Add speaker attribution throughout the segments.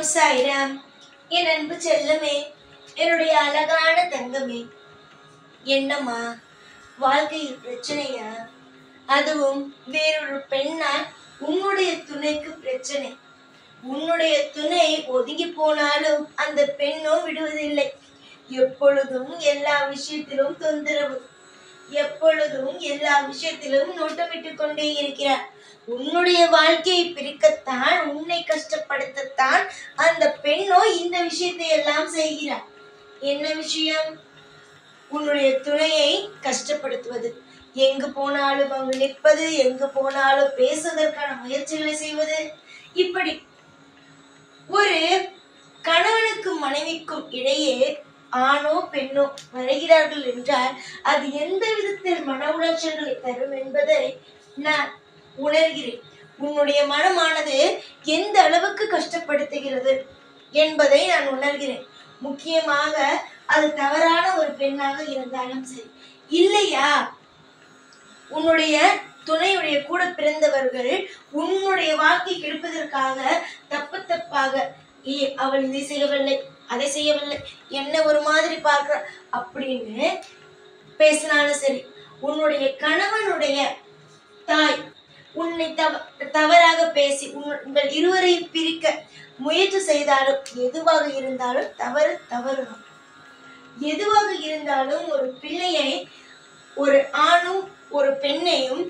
Speaker 1: ஓம் சாய்ராம். என் அன்பு செல்லமே, என்னுடைய அழகான தங்கமே, என்னம்மா வாழ்க்கையில் பிரச்சனையா? அதுவும் வேறொரு பெண்ணால் உன்னுடைய துணைக்கு பிரச்சனை. உன்னுடைய துணை ஒதுங்கி போனாலும் அந்த பெண்ணோ விடுவதில்லை. எப்பொழுதும் எல்லா விஷயத்திலும் தொந்தரவு, எப்பொழுதும் எல்லா விஷயத்திலும் நோட்டமிட்டுக் கொண்டே இருக்கிறார். உன்னுடைய வாழ்க்கையை பிரிக்கத்தான், உன்னை கஷ்டப்படுத்தத்தான் அந்த பெண்ணோ இந்த விஷயத்தை எல்லாம் செய்கிறார். என்ன விஷயம்? உன்னுடைய துணையை கஷ்டப்படுத்துவது, எங்கு போனாலும் அங்கு நிற்பது, எங்கு போனாலும் பேசுவதற்கான முயற்சிகளை செய்வது. இப்படி ஒரு கணவனுக்கும் மனைவிக்கும் இடையே ஆணோ பெண்ணோ வருகிறார்கள் என்றால் அது எந்த விதத்தில் மன உளைச்சல்களை தரும் என்பதை நான் உணர்கிறேன். உன்னுடைய மனமானது எந்த அளவுக்கு கஷ்டப்படுத்துகிறது என்பதை நான் உணர்கிறேன். முக்கியமாக அது தவறான ஒரு பெண்ணாக இருந்தாலும் சரி, இல்லையா உன்னுடைய துணையுடைய கூட பிறந்தவர்கள் உன்னுடைய வாழ்க்கை கெடுப்பதற்காக தப்பாக அவள் இதை செய்யவில்லை, அதை செய்யவில்லை, என்ன ஒரு மாதிரி பார்க்கிற அப்படின்னு பேசினாலும் சரி, உன்னுடைய கணவனுடைய தாய் உன்னை தவறாக பேசி உங்கள் இருவரையும் பிரிக்க முயற்சி செய்தாலும், எதுவாக இருந்தாலும் தவறுதான். எதுவாக இருந்தாலும் ஒரு பிள்ளையை, ஒரு ஆணும் ஒரு பெண்ணையும்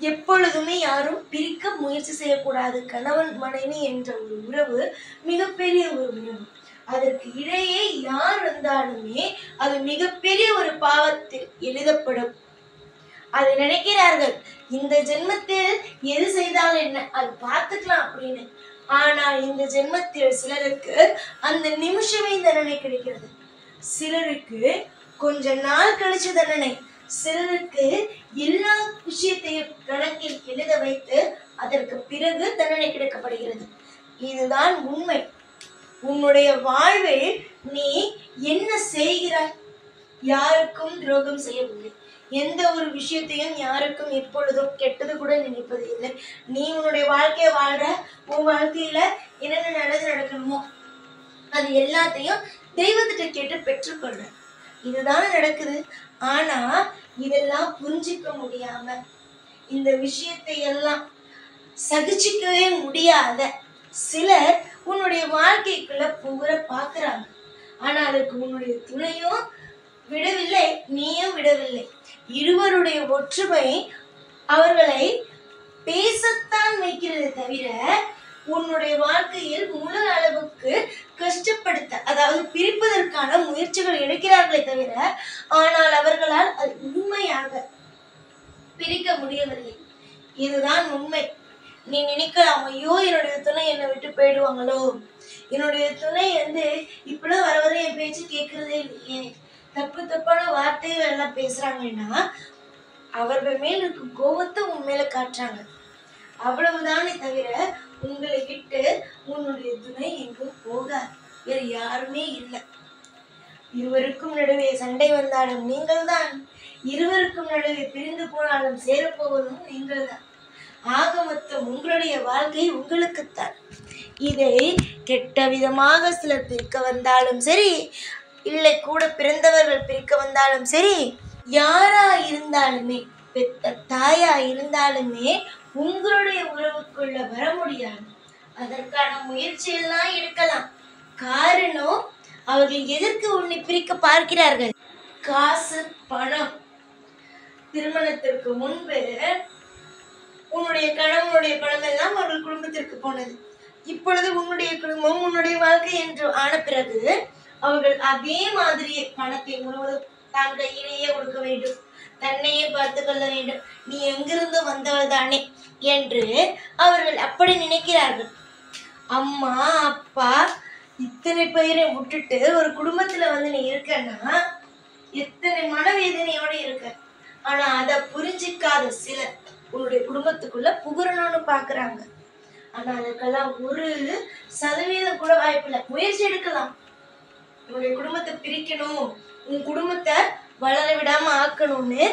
Speaker 1: எப்பொழுதுமே யாரும் பிரிக்க முயற்சி செய்யக்கூடாது. கணவன் மனைவி என்ற ஒரு உறவு மிகப்பெரிய ஒரு உறவு. அதற்கு இடையே யார் வந்தாலுமே அது மிகப்பெரிய ஒரு பாவத்தில் எழுதப்படும். அதை நினைக்கிறார்கள், இந்த ஜென்மத்தில் எது செய்தாலும் என்ன, அது பார்த்துக்கலாம் அப்படின்னு. ஆனால் இந்த ஜென்மத்தில் சிலருக்கு அந்த நிமிஷமே தண்டனை கிடைக்கிறது, சிலருக்கு கொஞ்ச நாள் கழிச்சு தண்டனை, சிலருக்கு எல்லா விஷயத்தையும் கணக்கில் எழுத வைத்து அதற்கு பிறகு தண்டனை கிடைக்கப்படுகிறது. இதுதான் உண்மை. உன்னுடைய வாழ்வில் நீ என்ன செய்கிறாய்? யாருக்கும் துரோகம் செய்யவில்லை, எந்த ஒரு விஷயத்தையும் யாருக்கும் எப்பொழுதும் கெட்டது கூட நினைப்பது இல்லை. நீ உன்னுடைய வாழ்க்கையை வாழ்ற, உன் வாழ்க்கையில என்னென்ன நடக்கணுமோ அது எல்லாத்தையும் தெய்வத்திட்ட கேட்டு பெற்றுக்கொள்ற. இதுதான் நடக்குது. ஆனா இதெல்லாம் புரிஞ்சிக்க முடியாம, இந்த விஷயத்தை எல்லாம் சகிச்சுக்கவே முடியாத சிலர் உன்னுடைய வாழ்க்கைக்குள்ள புகுற பாக்குறாங்க. ஆனா அதுக்கு உன்னுடைய துணையும் விடவில்லை, நீயும் விடவில்லை. இருவருடைய ஒற்றுமை அவர்களை பேசத்தான் வைக்கிறது தவிர உன்னுடைய வாழ்க்கையில் முழு அளவுக்கு கஷ்டப்படுத்த, அதாவது பிரிப்பதற்கான முயற்சிகள் எடுக்கிறார்களே தவிர, ஆனால் அவர்களால் அது உண்மையாக பிரிக்க முடியவில்லை. இதுதான் உண்மை. நீ நினைக்கலாம், ஐயோ என்னுடைய துணை என்னை விட்டு போயிடுவாங்களோ, என்னுடைய துணை இப்படிலாம் வர வர என் பேச்சு கேட்கறதே இல்லையே, தப்பான வார்த்தைகள் எல்லாம் பேசுறாங்கன்னா அவர்கள் மேல் இருக்கும் கோபத்தை உன் மேல காட்டுறாங்க, அவ்வளவுதானே தவிர உங்களை விட்டு உன்னுடைய துணை எங்கும் போகாது. வேறு யாருமே இல்லை. இருவருக்கும் நடுவே சண்டை வந்தாலும் நீங்கள் தான், இருவருக்கும் நடுவே பிரிந்து போனாலும் சேரப்போவதும் நீங்கள் தான். ஆக மொத்தம் உங்களுடைய வாழ்க்கை உங்களுக்குத்தான். இதை கெட்ட விதமாக சிலர் பிரிக்க வந்தாலும் சரி, இல்லை கூட பிறந்தவர்கள் பிரிக்க வந்தாலும் சரி, யாரா இருந்தாலுமே, பெத்த தாயா இருந்தாலுமே உங்களுடைய உறவுக்குள்ள வர முடியாது. அதற்கான முயற்சி எல்லாம் எடுக்கலாம். காரணம், அவர்கள் எதற்கு உன்னை பிரிக்க பார்க்கிறார்கள்? காசு, பணம். திருமணத்திற்கு முன்பு உன்னுடைய கணவனுடைய பணம் எல்லாம் அவர்கள் குடும்பத்திற்கு போனது. இப்பொழுது உன்னுடைய குடும்பம், உன்னுடைய வாழ்க்கை என்று ஆன பிறகு அவர்கள் அதே மாதிரியே பணத்தை முழுவதும் தான் கையிலேயே கொடுக்க வேண்டும், தன்னையே பார்த்து கொள்ள வேண்டும், நீ எங்கிருந்து வந்தவள் தானே என்று அவர்கள் அப்படி நினைக்கிறார்கள். அம்மா அப்பா இத்தனை பேரை விட்டுட்டு ஒரு குடும்பத்துல நீ இருக்கன்னா எத்தனை மனவேதனையோட இருக்க. ஆனா அதை புரிஞ்சிக்காத சிலர் உன்னுடைய குடும்பத்துக்குள்ள புகுறணும்னு பாக்குறாங்க. ஆனா அதுக்கெல்லாம் 1% கூட வாய்ப்பில்லை. முயற்சி எடுக்கலாம், உன்னுடைய குடும்பத்தை பிரிக்கணும், உன் குடும்பத்தை வளர விடாம ஆக்கணும்னு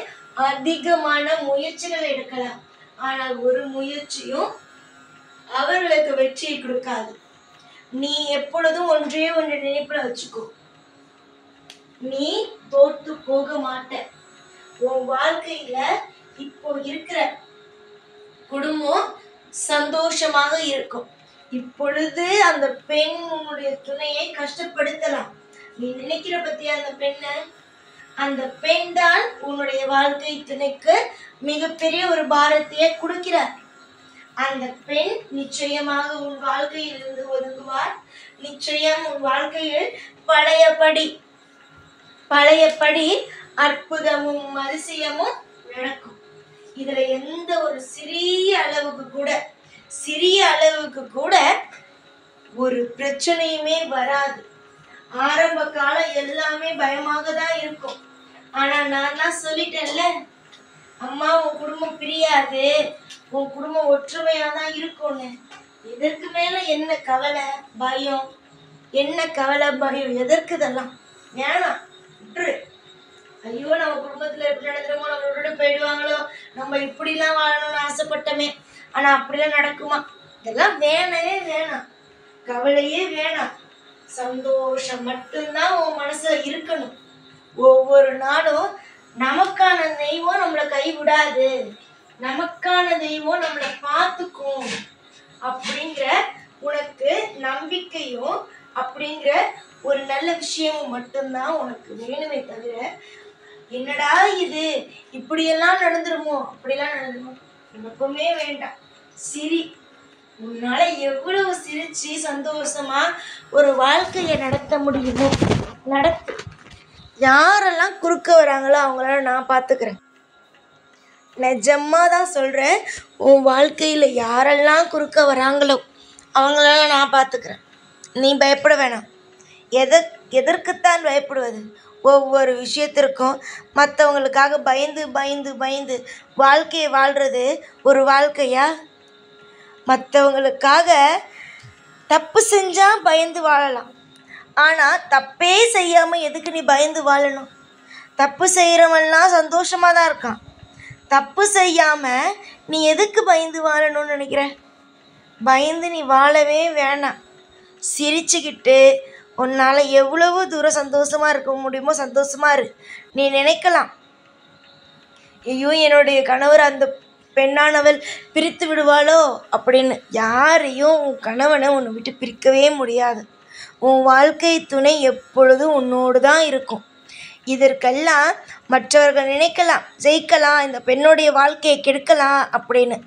Speaker 1: அதிகமான முயற்சிகள் எடுக்கலாம். ஆனால் ஒரு முயற்சியும் அவர்களுக்கு வெற்றியை கொடுக்காது. நீ எப்பொழுதும் ஒன்றே ஒன்று நினைப்புல வச்சுக்கோ, நீ தோத்து போக மாட்ட. உன் வாழ்க்கையில இப்போ இருக்கிற குடும்பம் சந்தோஷமாக இருக்கும். இப்பொழுது அந்த பெண் உன்னுடைய துணையை கஷ்டப்படுத்தலாம். நீ நினைக்கிற பத்தியா அந்த பெண் தான் உன்னுடைய வாழ்க்கை துணைக்கு மிகப்பெரிய ஒரு பாரத்தையே கொடுக்கிறார். அந்த பெண் நிச்சயமாக உன் வாழ்க்கையில் இருந்து ஒதுங்குவார். நிச்சயம் உன் வாழ்க்கையில் பழையபடி அற்புதமும் அதிசயமும் நடக்கும். இதுல எந்த ஒரு சிறிய அளவுக்கு கூட ஒரு பிரச்சனையுமே வராது. ஆரம்ப காலம் எல்லாமே பயமாக தான் இருக்கும். ஆனா நான் தான் சொல்லிட்டேன்ல, அம்மா உன் குடும்பம் பிரியாது, உன் குடும்பம் ஒற்றுமையா தான் இருக்கும்னு. இதற்கு மேல என்ன கவலை பயம்? எதற்கு இதெல்லாம்? வேணாம், விட்டுரு. ஐயோ நம்ம குடும்பத்துல எப்படி நடந்துருமோ, நம்ம விட்டுட்டு போயிடுவாங்களோ, நம்ம இப்படிலாம் வாழணும்னு ஆசைப்பட்டோமே, ஆனா அப்படிலாம் நடக்குமா? இதெல்லாம் வேணவே வேணாம், கவலையே வேணாம். சந்தோஷம் மட்டும்தான் உன் மனசுல இருக்கணும். ஒவ்வொரு நாளும் நமக்கான தெய்வம் நம்மளை கைவிடாது, நமக்கான தெய்வம் நம்மளை பார்த்துக்கும் அப்படிங்கிற உனக்கு நம்பிக்கையும் அப்படிங்கிற ஒரு நல்ல விஷயமும் மட்டும்தான் உனக்கு வேணுமே தவிர, என்னடா இது இப்படியெல்லாம் நடந்துருமோ அப்படிலாம் நடந்துருமோ எப்பவுமே வேண்டாம். சிரி, உன்னால எவ்வளவு சிரிச்சு சந்தோஷமா ஒரு வாழ்க்கையை நடத்த முடியுமோ நடத்து. யாரெல்லாம் குறுக்க வராங்களோ அவங்களால நான் பார்த்துக்கிறேன். நிஜமா தான் சொல்கிறேன், உன் வாழ்க்கையில் யாரெல்லாம் குறுக்க வராங்களோ அவங்களால நான் பார்த்துக்கிறேன். நீ பயப்பட வேணாம். எதற்குத்தான் பயப்படுவது? ஒவ்வொரு விஷயத்திற்கும் மற்றவங்களுக்காக பயந்து வாழ்க்கையை வாழ்கிறது ஒரு வாழ்க்கையா? மற்றவங்களுக்காக தப்பு செஞ்சால் பயந்து வாழலாம். ஆனால் தப்பே செய்யாமல் எதுக்கு நீ பயந்து வாழணும்? தப்பு செய்கிறவன்லாம் சந்தோஷமாக தான் இருக்கான். தப்பு செய்யாமல் நீ எதுக்கு பயந்து வாழணும்னு நினைக்கிற? பயந்து நீ வாழவே வேணாம். சிரிச்சுக்கிட்டு உன்னால் எவ்வளவு தூரம் சந்தோஷமாக இருக்க முடியுமோ சந்தோஷமாக இரு. நீ நினைக்கலாம், ஐயோ என்னுடைய கணவர் அந்த பெண்ணானவள் பிரித்து விடுவாளோ அப்படின்னு. யாரையும் உன் கணவனை உன்னை விட்டு பிரிக்கவே முடியாது. உன் வாழ்க்கை துணை எப்பொழுதும் உன்னோடு தான் இருக்கும். இதற்கெல்லாம் மற்றவர்கள் நினைக்கலாம், ஜெயிக்கலாம், இந்த பெண்ணுடைய வாழ்க்கையை கெடுக்கலாம் அப்படின்னு.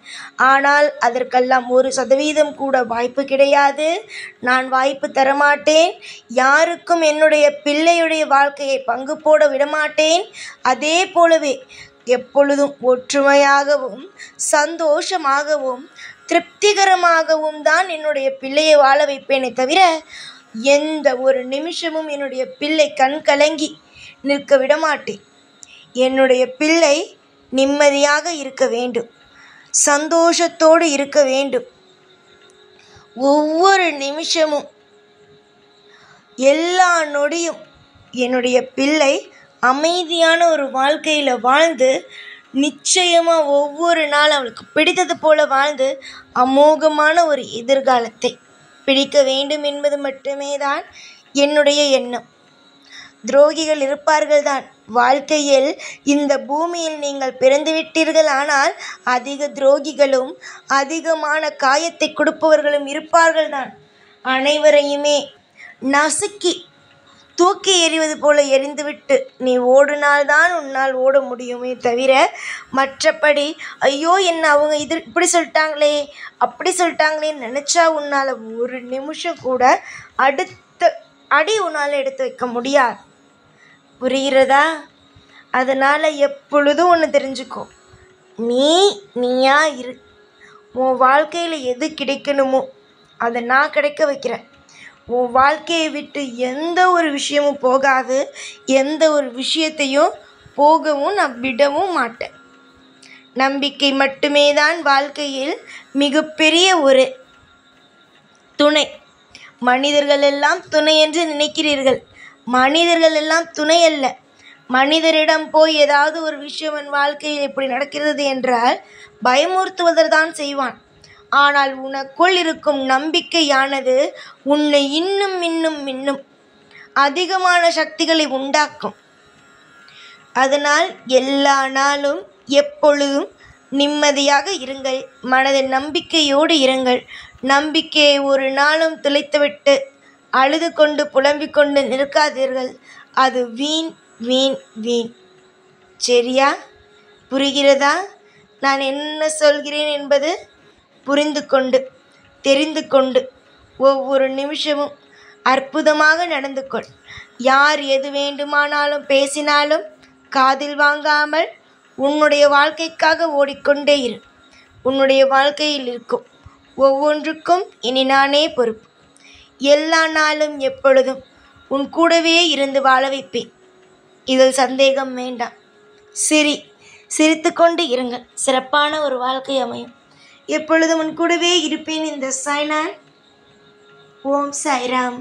Speaker 1: ஆனால் அதற்கெல்லாம் 1% கூட வாய்ப்பு கிடையாது. நான் வாய்ப்பு தரமாட்டேன். யாருக்கும் என்னுடைய பிள்ளையுடைய வாழ்க்கையை பங்கு போட விடமாட்டேன். அதே போலவே எப்பொழுதும் ஒற்றுமையாகவும் சந்தோஷமாகவும் திருப்திகரமாகவும் தான் என்னுடைய பிள்ளையை வாழ வைப்பேனே தவிர, எந்த ஒரு நிமிஷமும் என்னுடைய பிள்ளை கண் கலங்கி நிற்க விடமாட்டேன். என்னுடைய பிள்ளை நிம்மதியாக இருக்க வேண்டும், சந்தோஷத்தோடு இருக்க வேண்டும். ஒவ்வொரு நிமிஷமும் எல்லா நொடியும் என்னுடைய பிள்ளை அமைதியான ஒரு வாழ்க்கையில் வாழ்ந்து, நிச்சயமாக ஒவ்வொரு நாள் அவளுக்கு பிடித்தது போல வாழ்ந்து அமோகமான ஒரு எதிர்காலத்தை பிடிக்க வேண்டும் என்பது மட்டுமே தான் என்னுடைய எண்ணம். துரோகிகள் இருப்பார்கள் தான் வாழ்க்கையில். இந்த பூமியில் நீங்கள் பிறந்துவிட்டீர்கள், ஆனால் அதிக துரோகிகளும் அதிகமான காயத்தை கொடுப்பவர்களும் இருப்பார்கள் தான். அனைவரையுமே நசுக்கி தூக்கி எறிவது போல எறிந்துவிட்டு நீ ஓடினால்தான் உன்னால் ஓட முடியுமே தவிர, மற்றபடி ஐயோ என்ன அவங்க இப்படி சொல்லிட்டாங்களே அப்படி சொல்லிட்டாங்களேன்னு நினச்சா உன்னால் ஒரு நிமிஷம் கூட அடுத்த அடி உன்னால் எடுத்து வைக்க முடியாது. புரிகிறதா? அதனால் எப்பொழுதும் ஒன்று தெரிஞ்சுக்கோ, நீயா இரு. உன் வாழ்க்கையில் எது கிடைக்கணுமோ அதை நான் கிடைக்க வைக்கிறேன். உன் வாழ்க்கையை விட்டு எந்த ஒரு விஷயமும் போகாது, எந்த ஒரு விஷயத்தையும் போகவும் நான் விடவும் மாட்டேன். நம்பிக்கை மட்டுமே தான் வாழ்க்கையில் மிகப்பெரிய ஒரு துணை. மனிதர்கள் எல்லாம் துணை என்று நினைக்கிறீர்கள். மனிதர்கள் எல்லாம் துணை அல்ல. மனிதரிடம் போய் ஏதாவது ஒரு விஷயம் என் வாழ்க்கையில் இப்படி நடக்கிறது என்றால் பயமுறுத்துவதற்தான் செய்வான். ஆனால் உனக்குள் இருக்கும் நம்பிக்கையானது உன்னை இன்னும் இன்னும் இன்னும் அதிகமான சக்திகளை உண்டாக்கும். அதனால் எல்லா நாளும் எப்பொழுதும் நிம்மதியாக இருங்கள். மனதில் நம்பிக்கையோடு இருங்கள். நம்பிக்கையை ஒரு நாளும் துளைத்துவிட்டு அழுது கொண்டு புலம்பிக் கொண்டு நிற்காதீர்கள். அது வீண் வீண் வீண். சரியா? புரிகிறதா? நான் என்ன சொல்கிறேன் என்பது புரிந்து கொண்டு தெரிந்து கொண்டு ஒவ்வொரு நிமிஷமும் அற்புதமாக நடந்து கொள். யார் எது வேண்டுமானாலும் பேசினாலும் காதில் வாங்காமல் உன்னுடைய வாழ்க்கைக்காக ஓடிக்கொண்டே இரு. உன்னுடைய வாழ்க்கையில் இருக்கும் ஒவ்வொன்றுக்கும் இனி நானே பொறுப்பு. எல்லா நாளும் எப்பொழுதும் உன் கூடவே இருந்து வாழ வைப்பேன். இதில் சந்தேகம் வேண்டாம். சிரித்து கொண்டு இருங்கள். சிறப்பான ஒரு வாழ்க்கை அமையும். எப்பொழுதும் உன் கூடவே இருப்பேன். இந்த சாய்நாள். ஓம் சாய்ராம்.